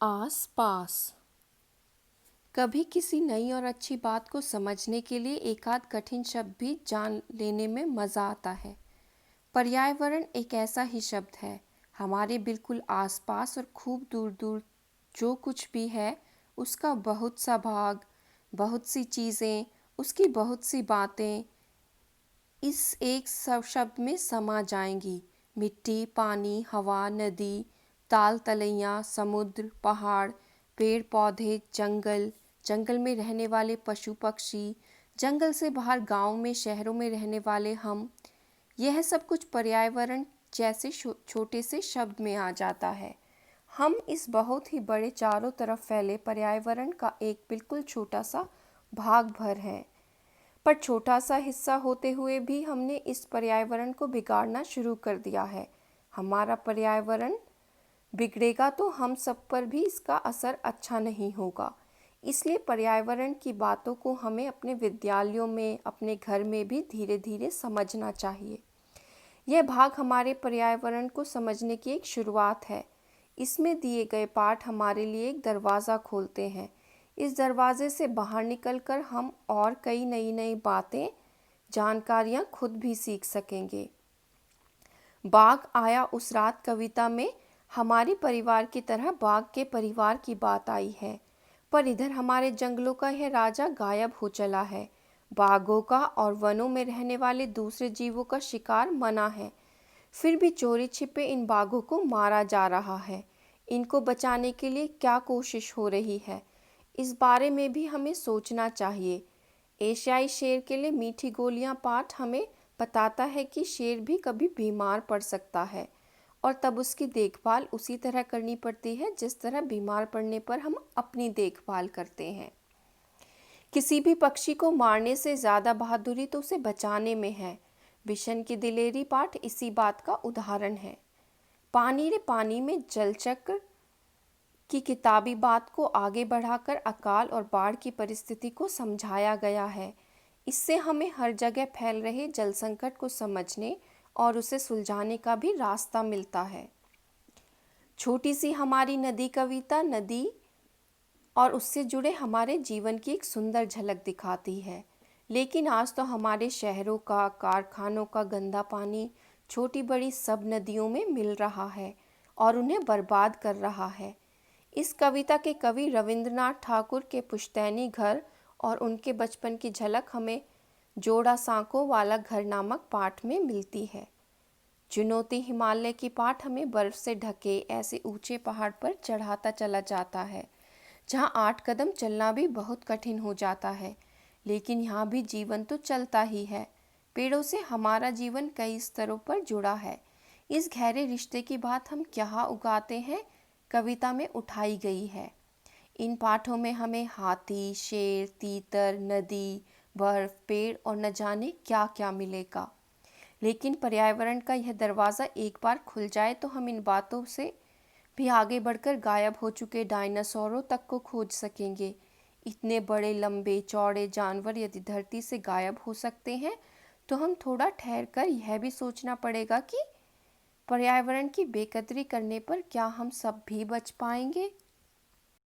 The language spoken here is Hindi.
आस पास। कभी किसी नई और अच्छी बात को समझने के लिए एक आध कठिन शब्द भी जान लेने में मज़ा आता है। पर्यावरण एक ऐसा ही शब्द है, हमारे बिल्कुल आसपास और खूब दूर दूर जो कुछ भी है उसका बहुत सा भाग, बहुत सी चीज़ें, उसकी बहुत सी बातें इस एक सब शब्द में समा जाएंगी। मिट्टी, पानी, हवा, नदी, ताल तलैया, समुद्र, पहाड़, पेड़ पौधे, जंगल, जंगल में रहने वाले पशु पक्षी, जंगल से बाहर गांव में शहरों में रहने वाले हम, यह सब कुछ पर्यावरण जैसे छोटे से शब्द में आ जाता है। हम इस बहुत ही बड़े चारों तरफ फैले पर्यावरण का एक बिल्कुल छोटा सा भाग भर है, पर छोटा सा हिस्सा होते हुए भी हमने इस पर्यावरण को बिगाड़ना शुरू कर दिया है। हमारा पर्यावरण बिगड़ेगा तो हम सब पर भी इसका असर अच्छा नहीं होगा। इसलिए पर्यावरण की बातों को हमें अपने विद्यालयों में, अपने घर में भी धीरे धीरे समझना चाहिए। यह भाग हमारे पर्यावरण को समझने की एक शुरुआत है। इसमें दिए गए पाठ हमारे लिए एक दरवाज़ा खोलते हैं। इस दरवाजे से बाहर निकलकर हम और कई नई नई बातें, जानकारियाँ खुद भी सीख सकेंगे। बाघ आया उस रात कविता में हमारे परिवार की तरह बाघ के परिवार की बात आई है, पर इधर हमारे जंगलों का यह राजा गायब हो चला है। बाघों का और वनों में रहने वाले दूसरे जीवों का शिकार मना है, फिर भी चोरी छिपे इन बाघों को मारा जा रहा है। इनको बचाने के लिए क्या कोशिश हो रही है, इस बारे में भी हमें सोचना चाहिए। एशियाई शेर के लिए मीठी गोलियां पाठ हमें बताता है कि शेर भी कभी बीमार पड़ सकता है और तब उसकी देखभाल उसी तरह करनी पड़ती है जिस तरह बीमार पड़ने पर हम अपनी देखभाल करते हैं। किसी भी पक्षी को मारने से ज़्यादा बहादुरी तो उसे बचाने में है। बिशन की दिलेरी पाठ इसी बात का उदाहरण है। पानी रे पानी में जलचक्र की किताबी बात को आगे बढ़ाकर अकाल और बाढ़ की परिस्थिति को समझाया गया है। इससे हमें हर जगह फैल रहे जल संकट को समझने और उसे सुलझाने का भी रास्ता मिलता है। छोटी सी हमारी नदी कविता नदी और उससे जुड़े हमारे जीवन की एक सुंदर झलक दिखाती है। लेकिन आज तो हमारे शहरों का, कारखानों का गंदा पानी छोटी बड़ी सब नदियों में मिल रहा है और उन्हें बर्बाद कर रहा है। इस कविता के कवि रविंद्रनाथ ठाकुर के पुश्तैनी घर और उनके बचपन की झलक हमें जोड़ा सांकों वाला घर नामक पाठ में मिलती है। चुनौती हिमालय की पाठ हमें बर्फ से ढके ऐसे ऊंचे पहाड़ पर चढ़ाता चला जाता है जहां 8 कदम चलना भी बहुत कठिन हो जाता है, लेकिन यहाँ भी जीवन तो चलता ही है। पेड़ों से हमारा जीवन कई स्तरों पर जुड़ा है। इस गहरे रिश्ते की बात हम क्या उगाते हैं कविता में उठाई गई है। इन पाठों में हमें हाथी, शेर, तीतर, नदी, बर्फ, पेड़ और न जाने क्या क्या मिलेगा। लेकिन पर्यावरण का यह दरवाज़ा एक बार खुल जाए तो हम इन बातों से भी आगे बढ़कर गायब हो चुके डायनासोरों तक को खोज सकेंगे। इतने बड़े लंबे चौड़े जानवर यदि धरती से गायब हो सकते हैं तो हम थोड़ा ठहर कर यह भी सोचना पड़ेगा कि पर्यावरण की बेकदरी करने पर क्या हम सब भी बच पाएंगे।